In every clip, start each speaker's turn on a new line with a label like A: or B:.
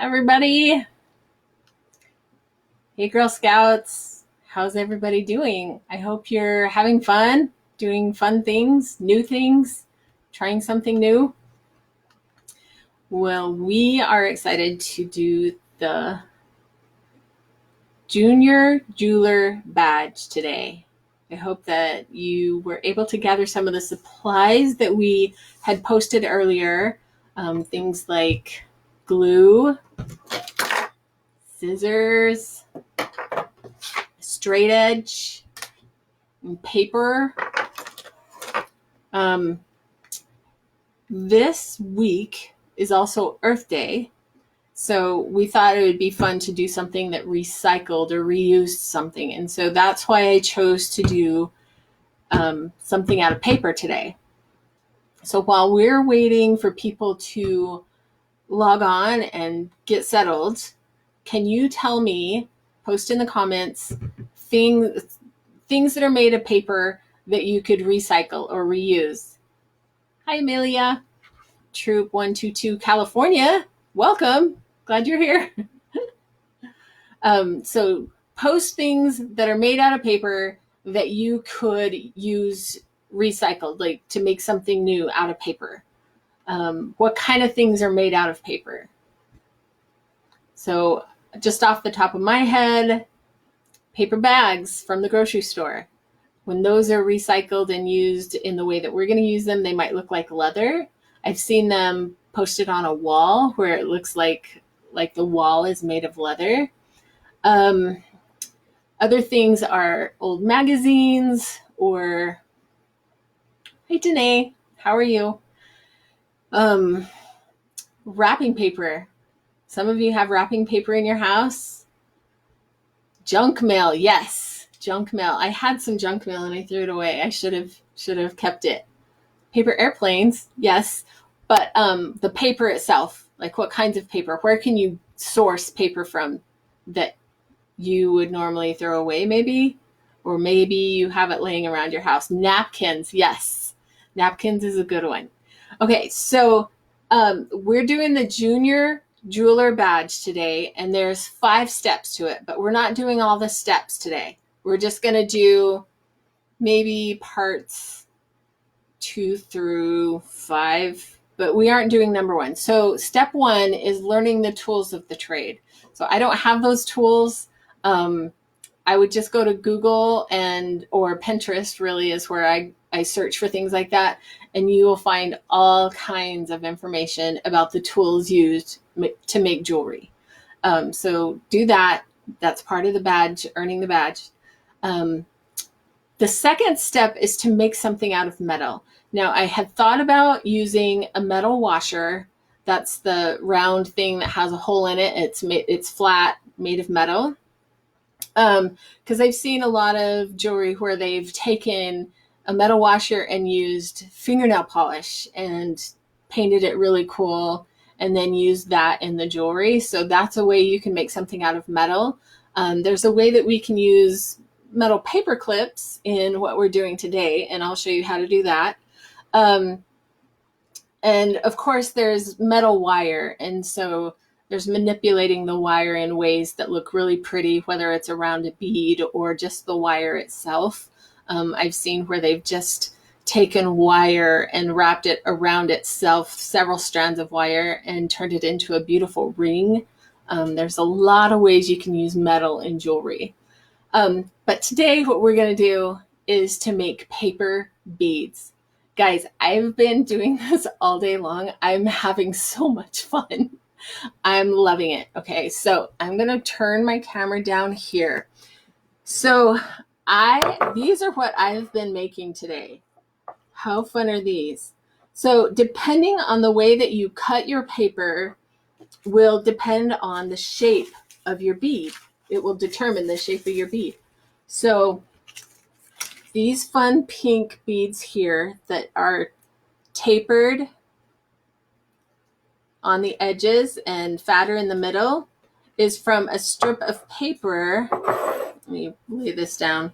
A: Everybody. Hey, Girl Scouts. How's everybody doing? I hope you're having fun, doing fun things, new things, trying something new. Well, we are excited to do the Junior Jeweler Badge today. I hope that you were able to gather some of the supplies that we had posted earlier. Things like glue, scissors, straight edge, and paper. This week is also Earth Day, so we thought it would be fun to do something that recycled or reused something. And so that's why I chose to do something out of paper today. So while we're waiting for people to log on and get settled, can you tell me, post in the comments, things that are made of paper that you could recycle or reuse? Hi, Amelia. Troop 122 California. Welcome. Glad you're here. So post things that are made out of paper that you could use recycled, like to make something new out of paper. What kind of things are made out of paper? So just off the top of my head, paper bags from the grocery store. When those are recycled and used in the way that we're going to use them, they might look like leather. I've seen them posted on a wall where it looks like the wall is made of leather. Other things are old magazines or, hey, Danae, how are you? Wrapping paper. Some of you have wrapping paper in your house. Junk mail, yes, junk mail. I had some junk mail and I threw it away. I should have kept it. Paper airplanes, yes, but the paper itself, like what kinds of paper? Where can you source paper from that you would normally throw away, maybe? Or maybe you have it laying around your house. Napkins, yes. Napkins is a good one. Okay, so we're doing the Junior Jeweler Badge today, and there's 5 steps to it, but we're not doing all the steps today. We're just going to do maybe parts 2 through 5, but we aren't doing number 1. So step 1 is learning the tools of the trade. So I don't have those tools. I would just go to Google or Pinterest, really is where I search for things like that, and you will find all kinds of information about the tools used to make jewelry. So do that. That's part of the badge, earning the badge. The second step is to make something out of metal. Now, I had thought about using a metal washer. That's the round thing that has a hole in it. It's flat, made of metal. Because I've seen a lot of jewelry where they've taken a metal washer and used fingernail polish and painted it really cool and then used that in the jewelry. So that's a way you can make something out of metal. There's a way that we can use metal paper clips in what we're doing today, and I'll show you how to do that. And of course, there's metal wire, and so there's manipulating the wire in ways that look really pretty, whether it's around a bead or just the wire itself. I've seen where they've just taken wire and wrapped it around itself, several strands of wire, and turned it into a beautiful ring. There's a lot of ways you can use metal in jewelry. But today what we're going to do is to make paper beads. Guys, I've been doing this all day long. I'm having so much fun. I'm loving it. Okay, so I'm going to turn my camera down here. So these are what I've been making today. How fun are these? So depending on the way that you cut your paper will depend on the shape of your bead. It will determine the shape of your bead. So these fun pink beads here that are tapered on the edges and fatter in the middle is from a strip of paper. Let me lay this down.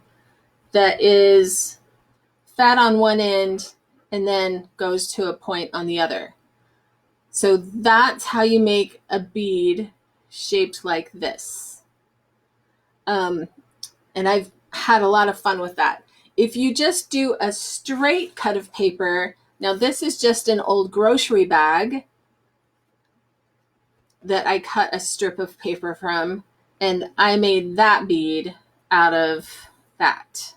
A: That is fat on one end and then goes to a point on the other. So that's how you make a bead shaped like this. And I've had a lot of fun with that. If you just do a straight cut of paper, now this is just an old grocery bag that I cut a strip of paper from, and I made that bead out of that,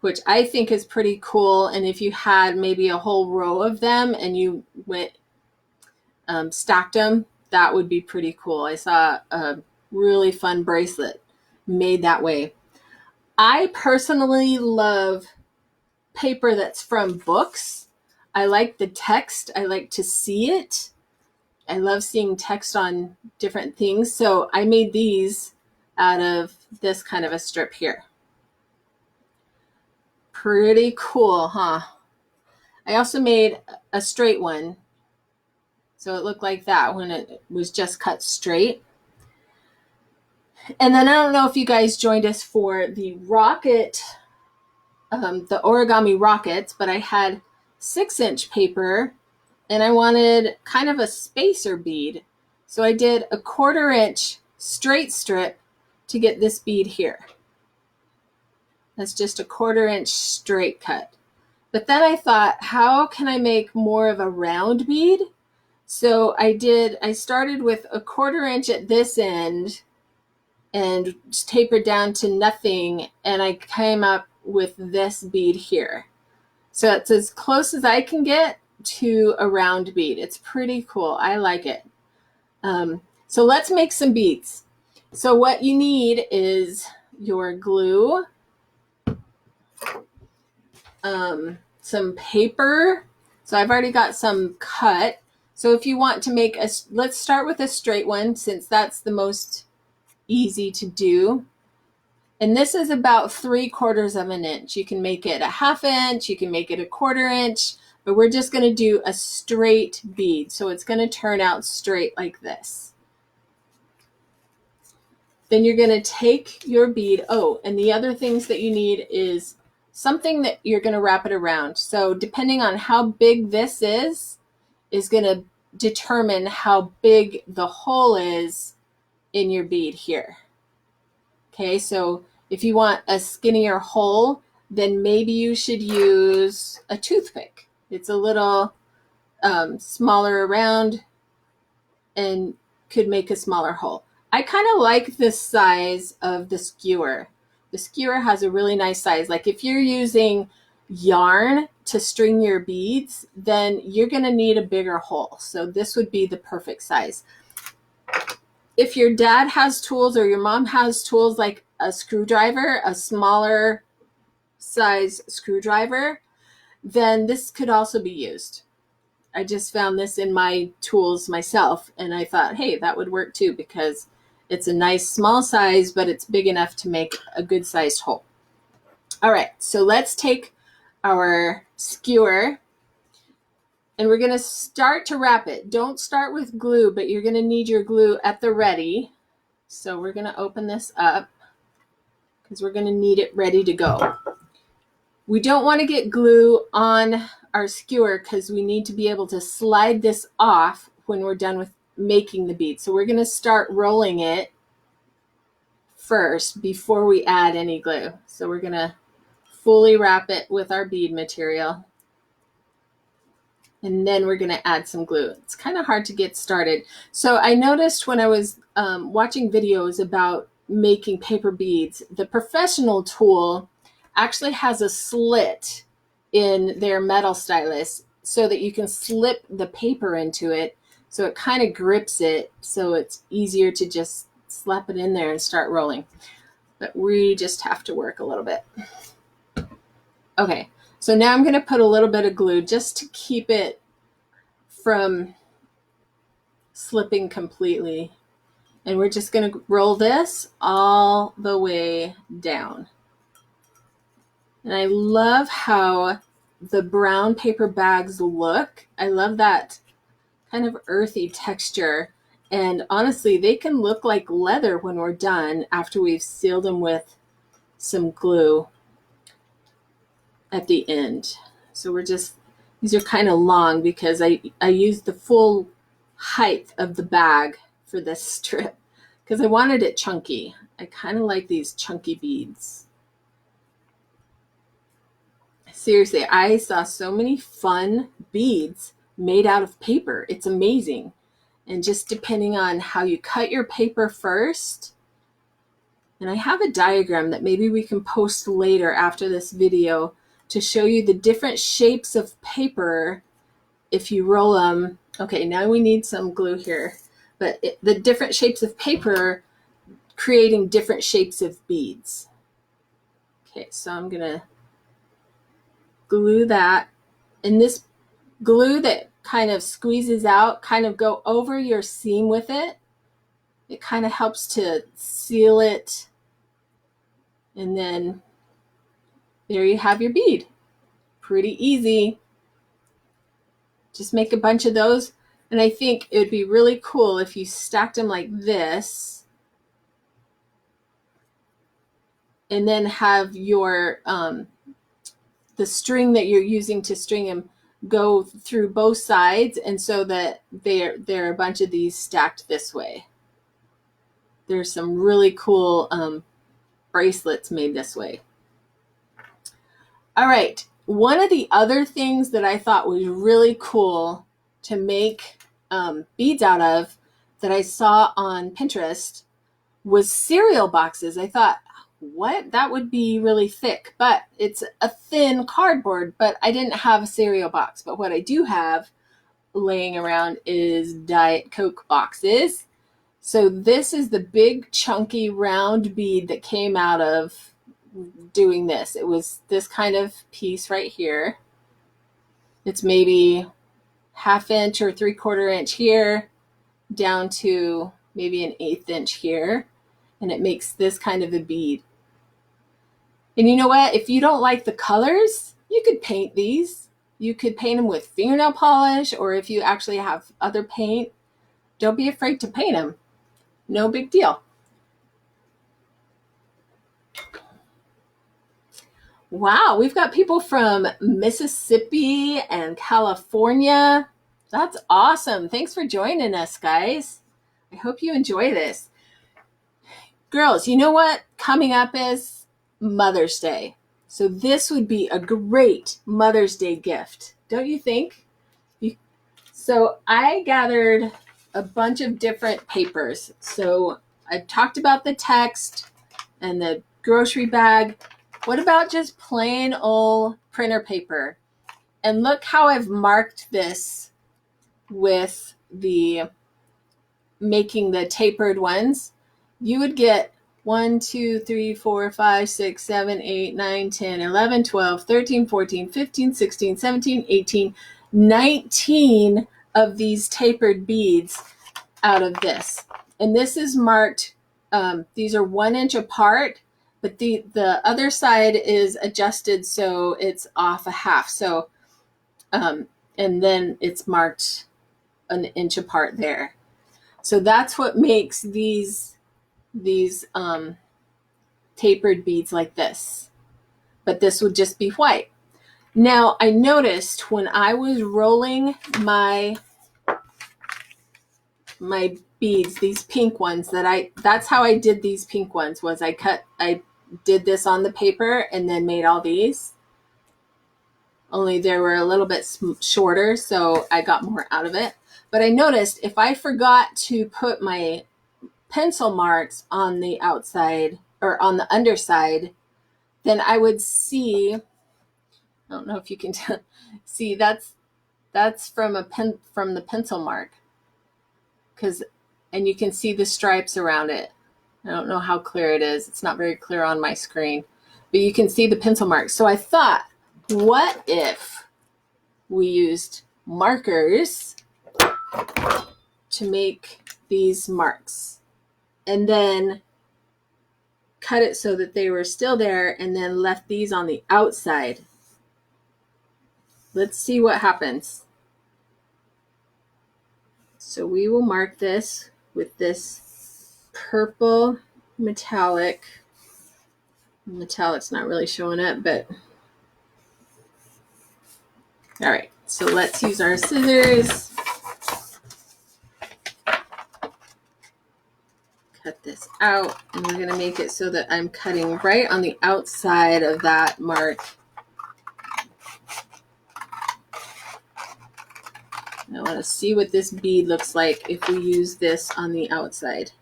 A: which I think is pretty cool. And if you had maybe a whole row of them and you went stacked them, that would be pretty cool. I saw a really fun bracelet made that way. I personally love paper that's from books. I like the text. I like to see it. I love seeing text on different things. So I made these out of this kind of a strip here. Pretty cool, huh? I also made a straight one. So it looked like that when it was just cut straight. And then I don't know if you guys joined us for the rocket, the origami rockets, but I had 6-inch paper and I wanted kind of a spacer bead. So I did a 1/4-inch straight strip to get this bead here. That's just a 1/4-inch straight cut. But then I thought, how can I make more of a round bead? So I started with a 1/4-inch at this end and tapered down to nothing, and I came up with this bead here. So it's as close as I can get to a round bead. It's pretty cool. I like it. So let's make some beads. So what you need is your glue, some paper. So I've already got some cut. So if you want to make let's start with a straight one, since that's the most easy to do. And this is about 3/4 of an inch. You can make it a 1/2 inch, you can make it a 1/4 inch, but we're just going to do a straight bead. So it's going to turn out straight like this. Then you're going to take your bead. Oh, and the other things that you need is something that you're going to wrap it around. So depending on how big this is going to determine how big the hole is in your bead here. Okay, so if you want a skinnier hole, then maybe you should use a toothpick. It's a little smaller around and could make a smaller hole. I kind of like this size of the skewer. The skewer has a really nice size. Like if you're using yarn to string your beads, then you're going to need a bigger hole. So this would be the perfect size. If your dad has tools or your mom has tools like a screwdriver, a smaller size screwdriver, then this could also be used. I just found this in my tools myself, and I thought, hey, that would work too, because it's a nice small size, but it's big enough to make a good sized hole. All right, so let's take our skewer and we're going to start to wrap it. Don't start with glue, but you're going to need your glue at the ready. So we're going to open this up because we're going to need it ready to go. We don't want to get glue on our skewer because we need to be able to slide this off when we're done with making the bead. So we're going to start rolling it first before we add any glue. So we're going to fully wrap it with our bead material. And then we're going to add some glue. It's kind of hard to get started. So I noticed when I was watching videos about making paper beads, the professional tool actually has a slit in their metal stylus so that you can slip the paper into it. So it kind of grips it, so it's easier to just slap it in there and start rolling. But we just have to work a little bit. Okay, so now I'm going to put a little bit of glue just to keep it from slipping completely. And we're just going to roll this all the way down. And I love how the brown paper bags look. I love that kind of earthy texture. And honestly, they can look like leather when we're done after we've sealed them with some glue at the end. So we're just These are kind of long because I used the full height of the bag for this strip because I wanted it chunky. I kind of like these chunky beads. Seriously, I saw so many fun beads made out of paper. It's amazing. And just depending on how you cut your paper first, and I have a diagram that maybe we can post later after this video to show you the different shapes of paper if you roll them. Okay, now we need some glue here. But the different shapes of paper creating different shapes of beads. Okay, so I'm going to glue that. And this glue that kind of squeezes out, kind of go over your seam with it. It kind of helps to seal it. And then there you have your bead. Pretty easy. Just make a bunch of those. And I think it would be really cool if you stacked them like this. And then have your, the string that you're using to string them go through both sides. And so that there are a bunch of these stacked this way. There's some really cool bracelets made this way. All right. One of the other things that I thought was really cool to make beads out of that I saw on Pinterest was cereal boxes. I thought, what? That would be really thick, but it's a thin cardboard, but I didn't have a cereal box. But what I do have laying around is Diet Coke boxes. So this is the big chunky round bead that came out of doing this. It was this kind of piece right here. It's maybe 1/2 inch or 3/4 inch here down to maybe an 1/8 inch here. And it makes this kind of a bead. And you know what? If you don't like the colors, you could paint these. You could paint them with fingernail polish, or if you actually have other paint, don't be afraid to paint them. No big deal. Wow, we've got people from Mississippi and California. That's awesome. Thanks for joining us, guys. I hope you enjoy this. Girls, you know what coming up is? Mother's Day. So this would be a great Mother's Day gift, don't you think? So I gathered a bunch of different papers. So I talked about the text and the grocery bag. What about just plain old printer paper? And look how I've marked this with the making the tapered ones. You would get 1, 2, 3, 4, 5, 6, 7, 8, 9, 10, 11, 12, 13, 14, 15, 16, 17, 18, 19 of these tapered beads out of this. And this is marked, these are 1 inch apart, but the other side is adjusted so it's off a half. So, and then it's marked 1 inch apart there. So that's what makes these tapered beads like this. But this would just be white. Now, I noticed when I was rolling my beads, these pink ones, that's how I did these pink ones, was I did this on the paper and then made all these. Only they were a little bit shorter, so I got more out of it. But I noticed if I forgot to put my pencil marks on the outside or on the underside, then I would see, I don't know if you can see, that's from the pencil mark. And you can see the stripes around it. I don't know how clear it is. It's not very clear on my screen, but you can see the pencil marks. So I thought, what if we used markers to make these marks and then cut it so that they were still there and then left these on the outside. Let's see what happens. So we will mark this with this purple metallic. Metallic's not really showing up, but all right. So let's use our scissors. Cut this out, and we're going to make it so that I'm cutting right on the outside of that mark. I want to see what this bead looks like if we use this on the outside.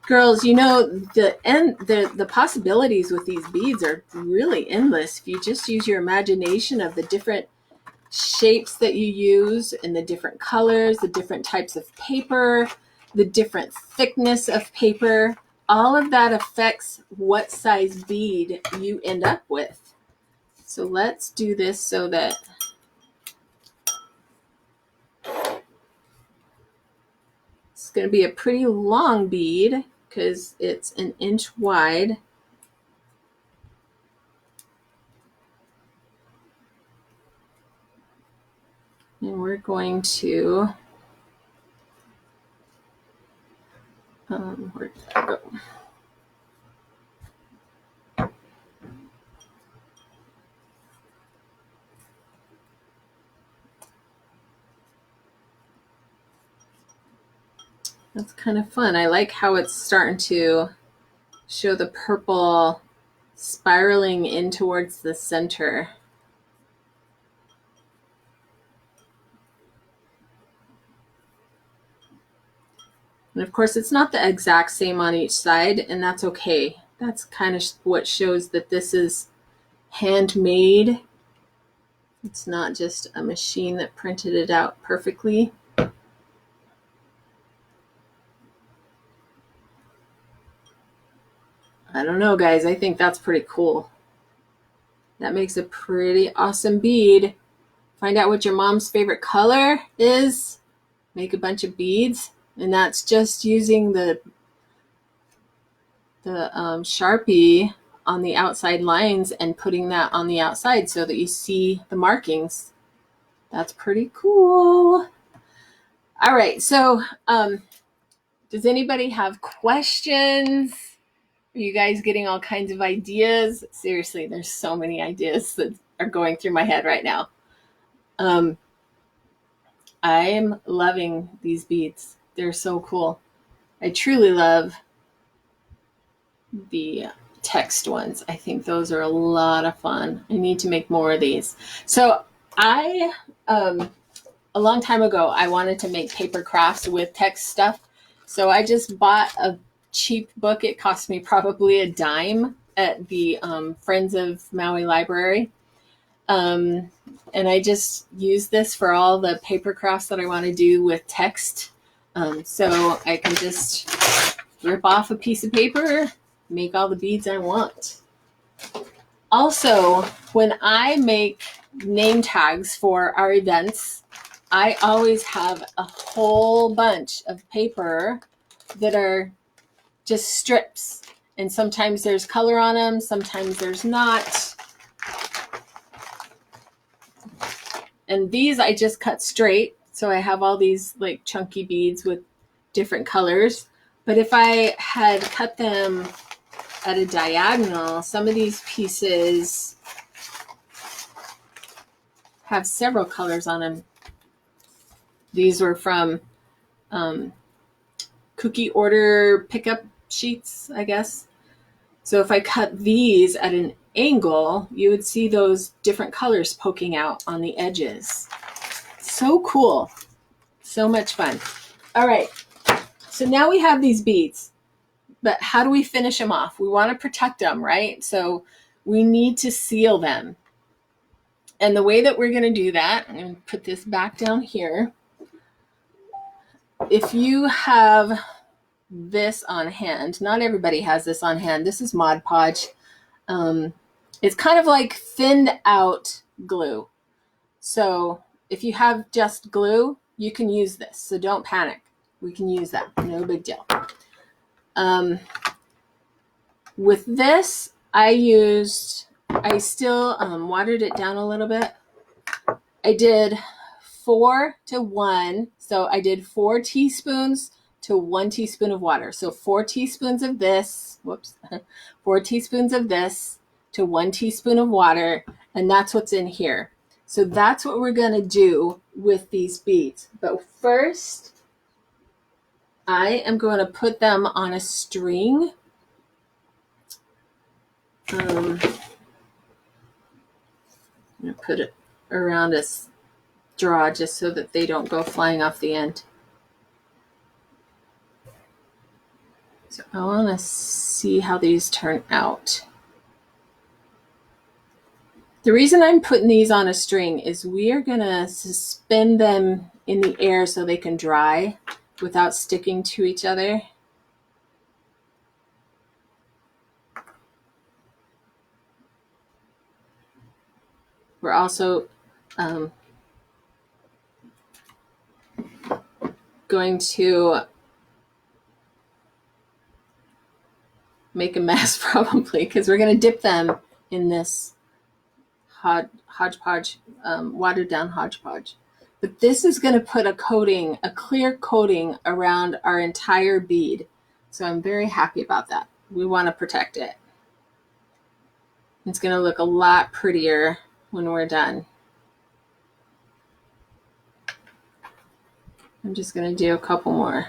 A: Girls, you know, the possibilities with these beads are really endless. If you just use your imagination of the different shapes that you use and the different colors, the different types of paper, the different thickness of paper, all of that affects what size bead you end up with. So let's do this so that it's going to be a pretty long bead because it's an inch wide. And we're going to, where did that go? That's kind of fun. I like how it's starting to show the purple spiraling in towards the center. And of course, it's not the exact same on each side, and that's okay. That's kind of what shows that this is handmade. It's not just a machine that printed it out perfectly. I don't know, guys. I think that's pretty cool. That makes a pretty awesome bead. Find out what your mom's favorite color is. Make a bunch of beads. And that's just using the Sharpie on the outside lines and putting that on the outside so that you see the markings. That's pretty cool. All right, so does anybody have questions? Are you guys getting all kinds of ideas? Seriously, there's so many ideas that are going through my head right now. I'm loving these beads. They're so cool. I truly love the text ones. I think those are a lot of fun. I need to make more of these. So I, a long time ago, I wanted to make paper crafts with text stuff. So I just bought a cheap book. It cost me probably a dime at the Friends of Maui Library. And I just use this for all the paper crafts that I want to do with text. So I can just rip off a piece of paper, make all the beads I want. Also, when I make name tags for our events, I always have a whole bunch of paper that are just strips. And sometimes there's color on them, sometimes there's not. And these I just cut straight. So I have all these like chunky beads with different colors. But if I had cut them at a diagonal, some of these pieces have several colors on them. These were from cookie order pickup sheets, I guess. So if I cut these at an angle, you would see those different colors poking out on the edges. So cool. So much fun. All right. So now we have these beads, but how do we finish them off? We want to protect them, right? So we need to seal them. And the way that we're going to do that, I'm going to put this back down here. If you have this on hand, not everybody has this on hand. This is Mod Podge. It's kind of like thinned out glue. So if you have just glue, you can use this. So don't panic. We can use that. No big deal. With this, I still watered it down a little bit. I did 4 to 1. So I did 4 teaspoons to 1 teaspoon of water. So 4 teaspoons of this, 4 teaspoons of this to 1 teaspoon of water. And that's what's in here. So that's what we're going to do with these beads. But first, I am going to put them on a string. I'm going to put it around a straw just so that they don't go flying off the end. So I want to see how these turn out. The reason I'm putting these on a string is we are going to suspend them in the air so they can dry without sticking to each other. We're also going to make a mess probably because we're going to dip them in this hodgepodge, watered down hodgepodge. But this is going to put a coating, a clear coating around our entire bead. So I'm very happy about that. We want to protect it. It's going to look a lot prettier when we're done. I'm just going to do a couple more.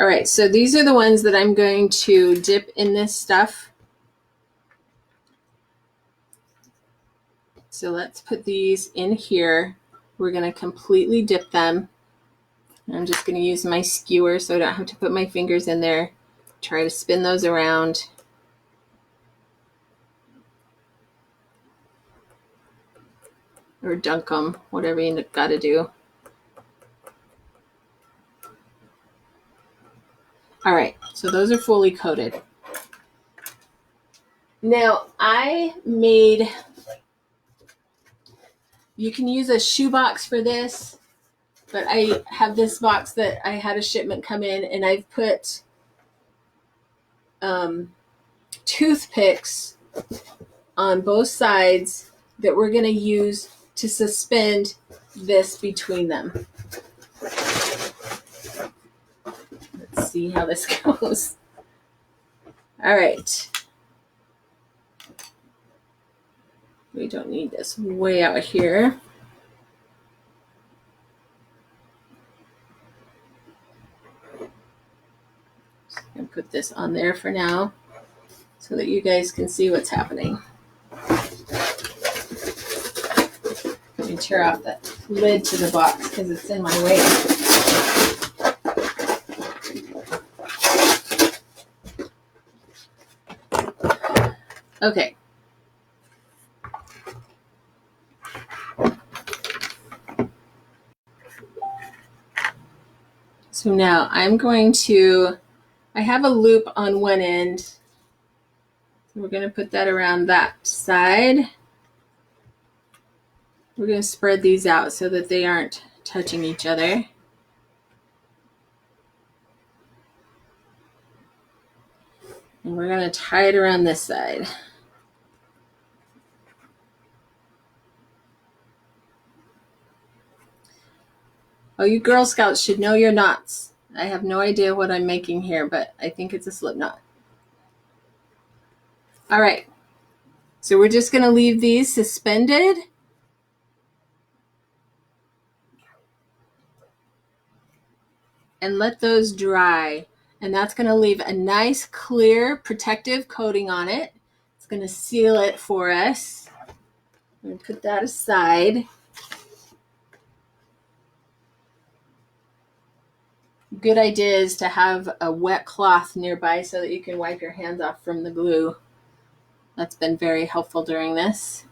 A: All right, so these are the ones that I'm going to dip in this stuff. So let's put these in here. We're going to completely dip them. I'm just going to use my skewer so I don't have to put my fingers in there. Try to spin those around. Or dunk them, whatever you got to do. All right, so those are fully coated. Now I made, you can use a shoebox for this, but I have this box that I had a shipment come in and I've put toothpicks on both sides that we're going to use to suspend this between them. Let's see how this goes. All right. We don't need this way out here. Just going to put this on there for now so that you guys can see what's happening. Let me tear off the lid to the box because it's in my way. Okay. So now I'm going to, I have a loop on one end. So we're going to put that around that side. We're going to spread these out so that they aren't touching each other. And we're going to tie it around this side. Oh, you Girl Scouts should know your knots. I have no idea what I'm making here, but I think it's a slip knot. All right. So we're just going to leave these suspended. And let those dry. And that's going to leave a nice, clear, protective coating on it. It's going to seal it for us. I'm going to put that aside. Good idea is to have a wet cloth nearby so that you can wipe your hands off from the glue. That's been very helpful during this.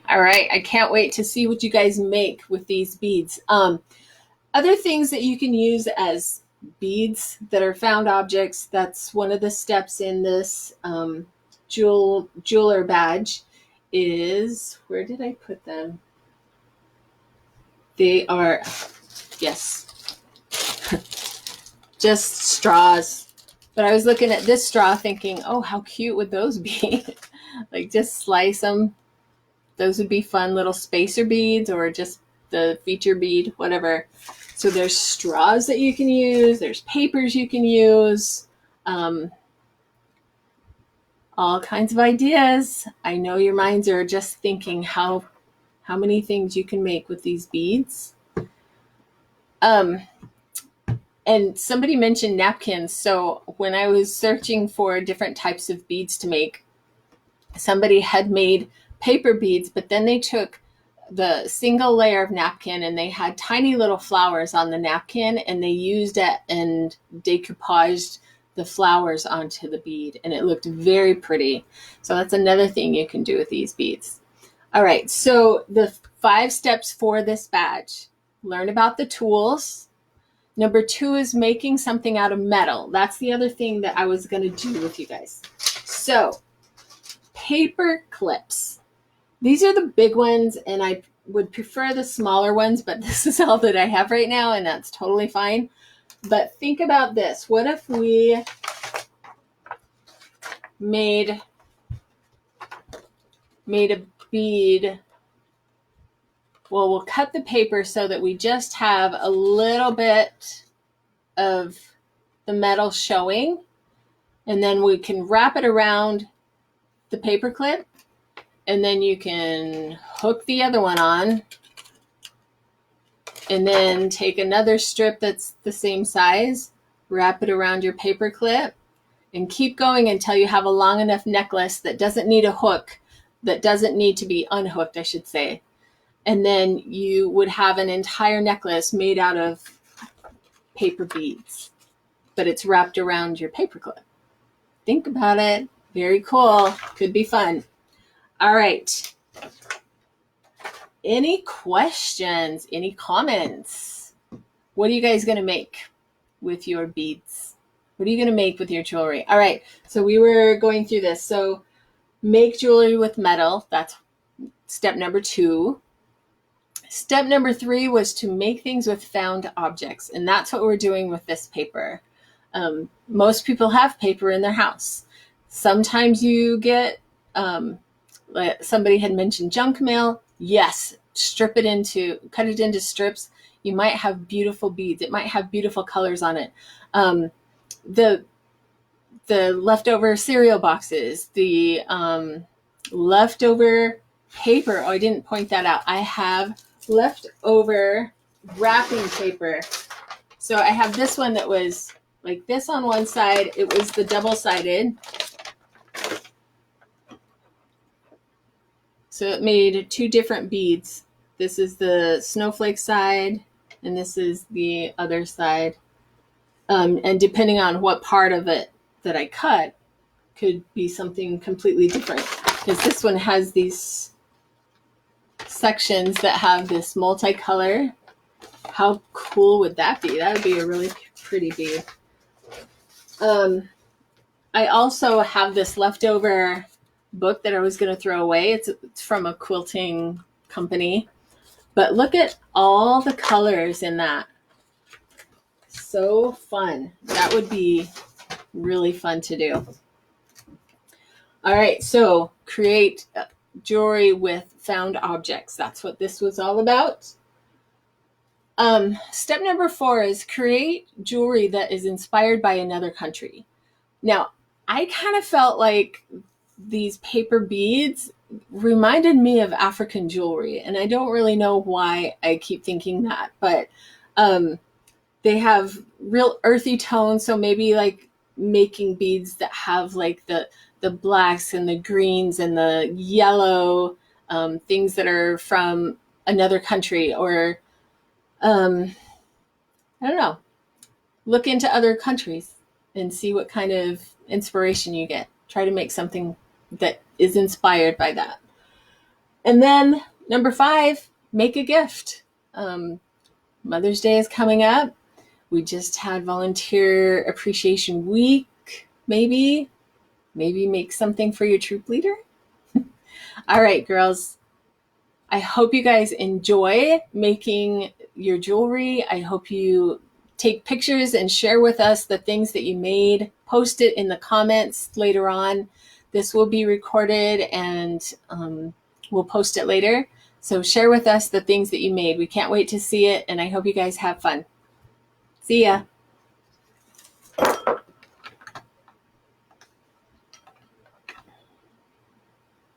A: All right, I can't wait to see what you guys make with these beads. Other things that you can use as beads that are found objects, that's one of the steps in this jeweler badge is, where did I put them? They are, yes, just straws. But I was looking at this straw thinking, oh, how cute would those be? Like just slice them. Those would be fun little spacer beads or just the feature bead, whatever. So there's straws that you can use, there's papers you can use, all kinds of ideas. I know your minds are just thinking how many things you can make with these beads. And somebody mentioned napkins. So when I was searching for different types of beads to make, somebody had made paper beads, but then they took the single layer of napkin and they had tiny little flowers on the napkin, and they used it and decoupaged the flowers onto the bead, and it looked very pretty. So that's another thing you can do with these beads. All right, so the 5 steps for this badge: learn about the tools. Number 2 is making something out of metal. That's the other thing that I was going to do with you guys. So paper clips. These are the big ones, and I would prefer the smaller ones, but this is all that I have right now, and that's totally fine. But think about this. What if we made a bead? Well, we'll cut the paper so that we just have a little bit of the metal showing, and then we can wrap it around the paper clip, and then you can hook the other one on, and then take another strip that's the same size, wrap it around your paper clip, and keep going until you have a long enough necklace that doesn't need a hook, that doesn't need to be unhooked, I should say. And then you would have an entire necklace made out of paper beads, but it's wrapped around your paper clip. Think about it. Very cool. Could be fun. All right. Any questions? Any comments? What are you guys going to make with your beads? What are you going to make with your jewelry? All right. So we were going through this. So make jewelry with metal. That's step number 2. Step number 3 was to make things with found objects. And that's what we're doing with this paper. Most people have paper in their house. Sometimes you get, like somebody had mentioned, junk mail. Yes, cut it into strips. You might have beautiful beads. It might have beautiful colors on it. The leftover cereal boxes, the leftover paper. Oh, I didn't point that out. I have leftover wrapping paper. So I have this one that was like this on one side. It was the double-sided. So it made 2 different beads. This is the snowflake side, and this is the other side. And depending on what part of it that I cut, could be something completely different. Because this one has these sections that have this multicolor. How cool would that be? That would be a really pretty bead. I also have this leftover book that I was going to throw away. It's from a quilting company. But look at all the colors in that. So fun. That would be really fun to do. All right, so create jewelry with found objects. That's what this was all about. Step number 4 is create jewelry that is inspired by another country. Now, I kind of felt like these paper beads reminded me of African jewelry, and I don't really know why I keep thinking that, but they have real earthy tones, so maybe like making beads that have like the blacks and the greens and the yellow, things that are from another country, or I don't know, look into other countries and see what kind of inspiration you get. Try to make something that is inspired by that. And then number 5, make a gift. Mother's Day is coming up. We just had Volunteer Appreciation Week. Maybe make something for your troop leader. All right, girls. I hope you guys enjoy making your jewelry. I hope you take pictures and share with us the things that you made. Post it in the comments later on. This will be recorded, and we'll post it later. So share with us the things that you made. We can't wait to see it, and I hope you guys have fun. See ya.